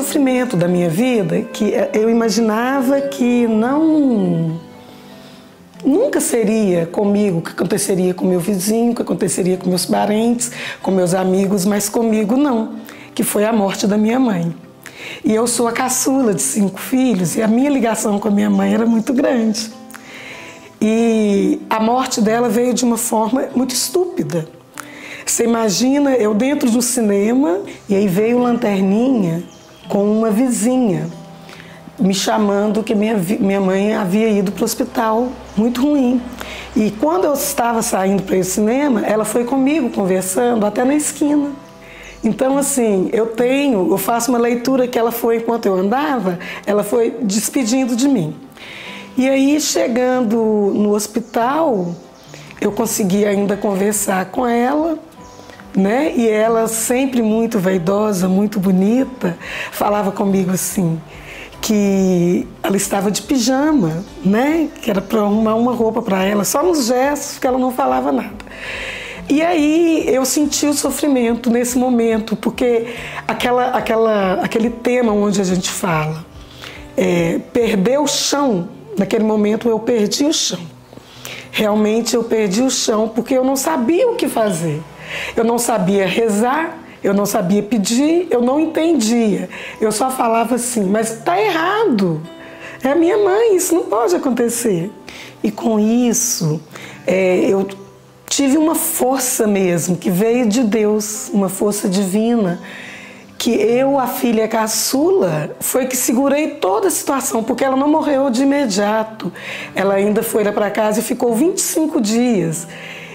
sofrimento da minha vida que eu imaginava que nunca seria comigo, que aconteceria com meu vizinho, que aconteceria com meus parentes, com meus amigos, mas comigo não, que foi a morte da minha mãe. E eu sou a caçula de 5 filhos e a minha ligação com a minha mãe era muito grande. E a morte dela veio de uma forma muito estúpida. Você imagina eu dentro do cinema e aí veio Lanterninha com uma vizinha me chamando que minha mãe havia ido para o hospital, muito ruim. E quando eu estava saindo para esse cinema, ela foi comigo conversando até na esquina. Então, assim, eu faço uma leitura que ela foi, enquanto eu andava, ela foi despedindo de mim. E aí, chegando no hospital, eu consegui ainda conversar com ela, né? E ela, sempre muito vaidosa, muito bonita, falava comigo assim, que ela estava de pijama, né? Que era para arrumar uma roupa para ela, só nos gestos, que ela não falava nada. E aí eu senti o sofrimento nesse momento, porque aquele tema onde a gente fala, perder o chão, naquele momento eu perdi o chão. Realmente eu perdi o chão porque eu não sabia o que fazer. Eu não sabia rezar, eu não sabia pedir, eu não entendia. Eu só falava assim, mas está errado. É a minha mãe, isso não pode acontecer. E com isso, eu tive uma força mesmo, que veio de Deus, uma força divina, que eu, a filha caçula, foi que segurei toda a situação, porque ela não morreu de imediato. Ela ainda foi lá para casa e ficou 25 dias.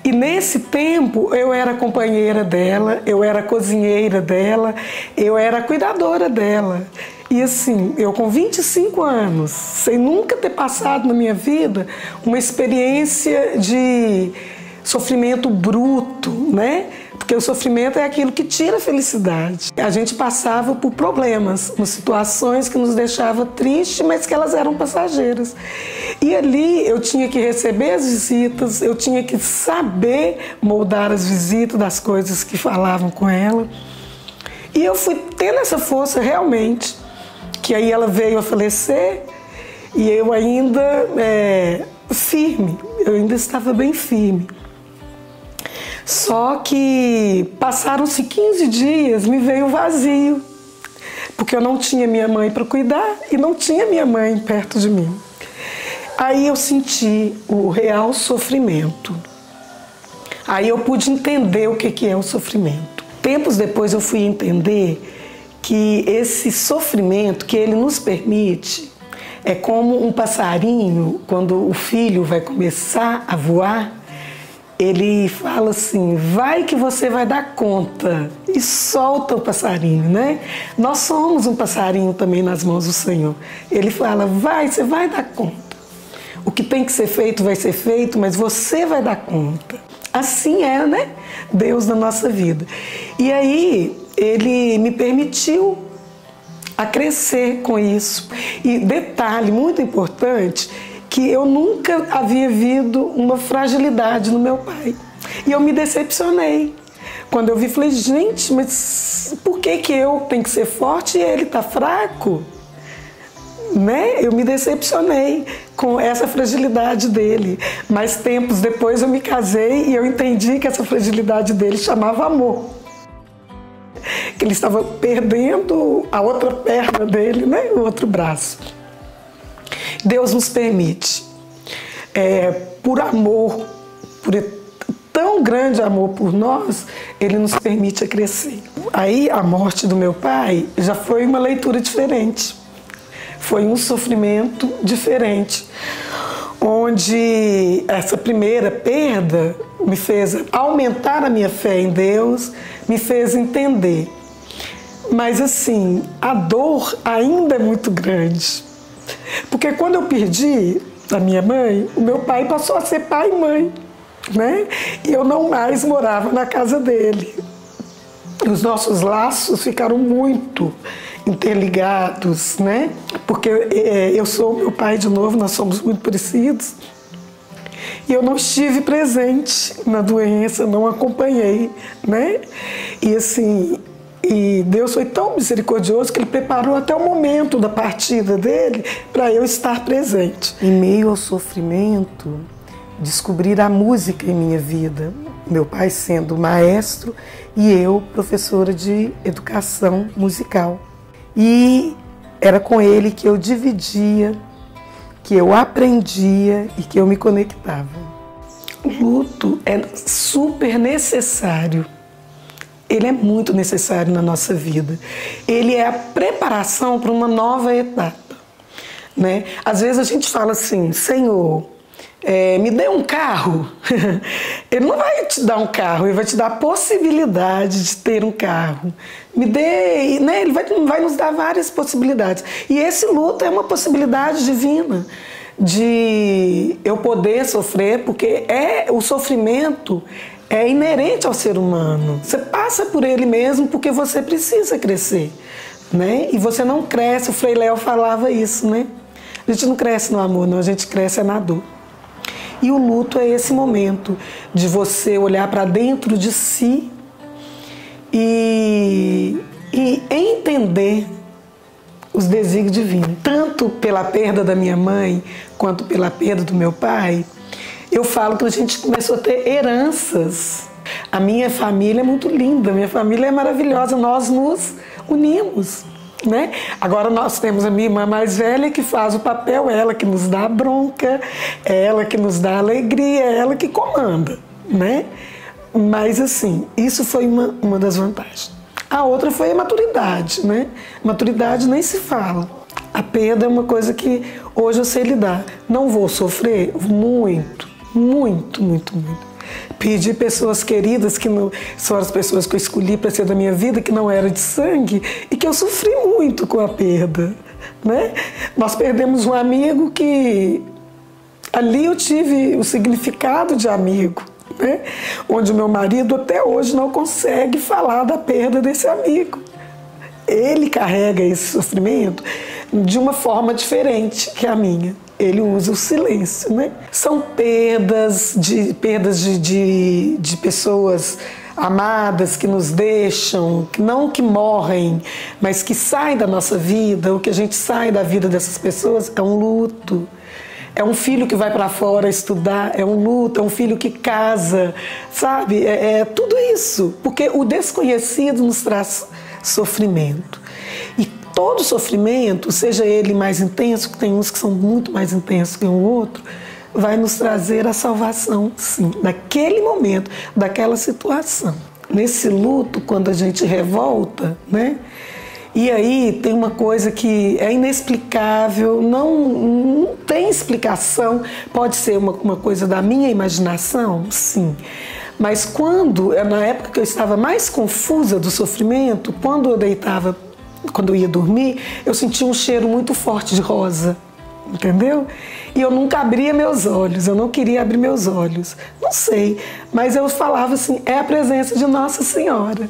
E nesse tempo eu era companheira dela, eu era cozinheira dela, eu era cuidadora dela. E assim, eu com 25 anos, sem nunca ter passado na minha vida uma experiência de sofrimento bruto, né? Porque o sofrimento é aquilo que tira a felicidade. A gente passava por problemas, por situações que nos deixavam tristes, mas que elas eram passageiras. E ali eu tinha que receber as visitas, eu tinha que saber moldar as visitas das coisas que falavam com ela. E eu fui tendo essa força realmente, que aí ela veio a falecer e eu ainda firme, eu ainda estava bem firme. Só que passaram-se 15 dias, me veio vazio, porque eu não tinha minha mãe para cuidar e não tinha minha mãe perto de mim. Aí eu senti o real sofrimento. Aí eu pude entender o que é o sofrimento. Tempos depois eu fui entender que esse sofrimento que ele nos permite é como um passarinho, quando o filho vai começar a voar, ele fala assim, vai que você vai dar conta, e solta o passarinho, né? Nós somos um passarinho também nas mãos do Senhor. Ele fala, vai, você vai dar conta. O que tem que ser feito vai ser feito, mas você vai dar conta. Assim é, né? Deus na nossa vida. E aí, ele me permitiu a crescer com isso. E detalhe muito importante, que eu nunca havia visto uma fragilidade no meu pai. E eu me decepcionei. Quando eu vi, falei, gente, mas por que eu tenho que ser forte e ele está fraco? Né? Eu me decepcionei com essa fragilidade dele. Mas tempos depois eu me casei e eu entendi que essa fragilidade dele chamava amor. Que ele estava perdendo a outra perna dele, né? O outro braço. Deus nos permite, por amor, por tão grande amor por nós, Ele nos permite a crescer. Aí a morte do meu pai já foi uma leitura diferente, foi um sofrimento diferente, onde essa primeira perda me fez aumentar a minha fé em Deus, me fez entender. Mas assim, a dor ainda é muito grande. Porque quando eu perdi a minha mãe, o meu pai passou a ser pai e mãe, né? E eu não mais morava na casa dele. Os nossos laços ficaram muito interligados, né? Porque eu sou meu pai de novo, nós somos muito parecidos. E eu não estive presente na doença, não acompanhei, né? E assim, E Deus foi tão misericordioso que Ele preparou até o momento da partida dele para eu estar presente. Em meio ao sofrimento, descobrir a música em minha vida. Meu pai sendo maestro e eu professora de educação musical. E era com ele que eu dividia, que eu aprendia e que eu me conectava. O luto é super necessário. Ele é muito necessário na nossa vida. Ele é a preparação para uma nova etapa, né? Às vezes a gente fala assim, Senhor, me dê um carro. Ele não vai te dar um carro, Ele vai te dar a possibilidade de ter um carro. Me dê, né? Ele vai nos dar várias possibilidades. E esse luto é uma possibilidade divina de eu poder sofrer, porque o sofrimento é inerente ao ser humano. Você passa por ele mesmo porque você precisa crescer, né? E você não cresce, o Frei Léo falava isso, né? A gente não cresce no amor, não, a gente cresce na dor. E o luto é esse momento de você olhar para dentro de si e entender os desígnios divinos. Tanto pela perda da minha mãe, quanto pela perda do meu pai, eu falo que a gente começou a ter heranças. A minha família é muito linda, a minha família é maravilhosa, nós nos unimos, né? Agora nós temos a minha irmã mais velha que faz o papel, ela que nos dá a bronca, ela que nos dá a alegria, ela que comanda, né? Mas assim, isso foi uma das vantagens. A outra foi a maturidade, né? Maturidade nem se fala. A perda é uma coisa que hoje eu sei lidar. Não vou sofrer muito. Perdi pessoas queridas que não, são as pessoas que eu escolhi para ser da minha vida, que não era de sangue e que eu sofri muito com a perda, né? Nós perdemos um amigo que ali eu tive o significado de amigo, né? Onde o meu marido até hoje não consegue falar da perda desse amigo. Ele carrega esse sofrimento de uma forma diferente que a minha. Ele usa o silêncio, né? São perdas de pessoas amadas que nos deixam, não que morrem, mas que saem da nossa vida, ou que a gente sai da vida dessas pessoas, é um luto. É um filho que vai para fora estudar, é um luto, é um filho que casa, sabe? É tudo isso, porque o desconhecido nos traz sofrimento. E todo sofrimento, seja ele mais intenso, que tem uns que são muito mais intensos que o outro, vai nos trazer a salvação, sim, naquele momento, daquela situação. Nesse luto, quando a gente revolta, né? E aí tem uma coisa que é inexplicável, não tem explicação, pode ser uma coisa da minha imaginação, sim. Mas na época que eu estava mais confusa do sofrimento, quando eu ia dormir, eu sentia um cheiro muito forte de rosa, entendeu? E eu nunca abria meus olhos, eu não queria abrir meus olhos. Não sei, mas eu falava assim, é a presença de Nossa Senhora.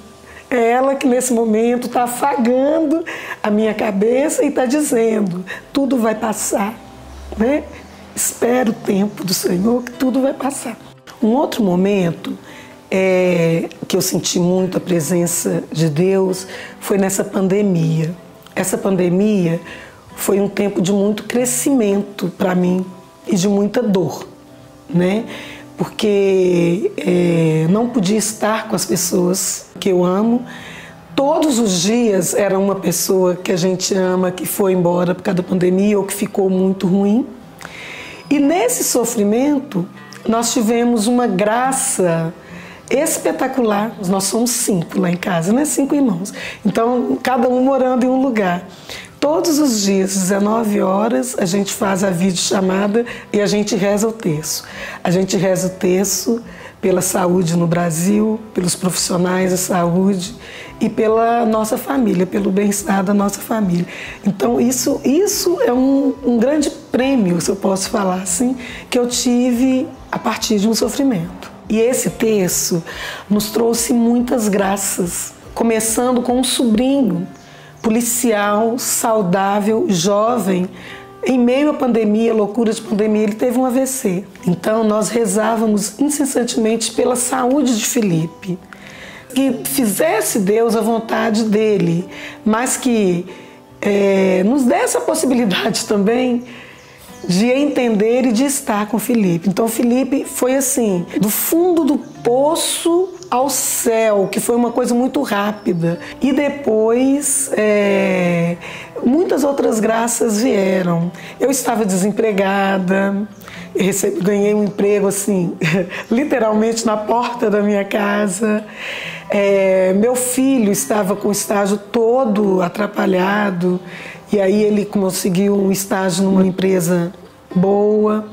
É ela que nesse momento está afagando a minha cabeça e está dizendo, tudo vai passar, né? Espera o tempo do Senhor que tudo vai passar. Um outro momento que eu senti muito a presença de Deus foi nessa pandemia. Essa pandemia foi um tempo de muito crescimento para mim e de muita dor, né? Porque não podia estar com as pessoas que eu amo. Todos os dias era uma pessoa que a gente ama que foi embora por causa da pandemia ou que ficou muito ruim. E nesse sofrimento nós tivemos uma graça espetacular. Nós somos 5 lá em casa, né? 5 irmãos. Então, cada um morando em um lugar. Todos os dias, 19 horas, a gente faz a videochamada e a gente reza o terço. A gente reza o terço pela saúde no Brasil, pelos profissionais da saúde e pela nossa família, pelo bem-estar da nossa família. Então, isso é um grande prêmio, se eu posso falar assim, que eu tive a partir de um sofrimento. E esse terço nos trouxe muitas graças, começando com um sobrinho policial, saudável, jovem. Em meio à pandemia, loucura de pandemia, ele teve um AVC. Então nós rezávamos incessantemente pela saúde de Felipe. que fizesse Deus a vontade dele, mas que nos dê essa possibilidade também de entender e de estar com Felipe. Então Felipe foi assim, do fundo do poço ao céu, que foi uma coisa muito rápida. E depois muitas outras graças vieram. Eu estava desempregada, ganhei um emprego assim, literalmente na porta da minha casa. Meu filho estava com o estágio todo atrapalhado, e aí ele conseguiu um estágio numa empresa boa,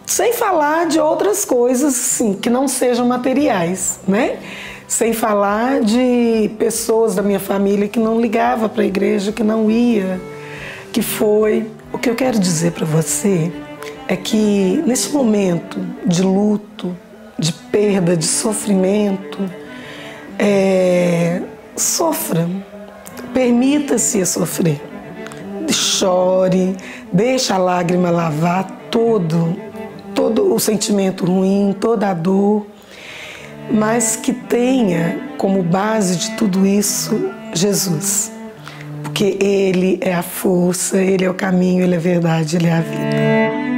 sem falar de outras coisas assim, que não sejam materiais, né? Sem falar de pessoas da minha família que não ligava para a igreja, que não ia, que foi. O que eu quero dizer para você é que nesse momento de luto, de perda, de sofrimento, sofra, permita-se sofrer. Chore, deixa a lágrima lavar todo o sentimento ruim, toda a dor, mas que tenha como base de tudo isso Jesus, porque Ele é a força, Ele é o caminho, Ele é a verdade, Ele é a vida.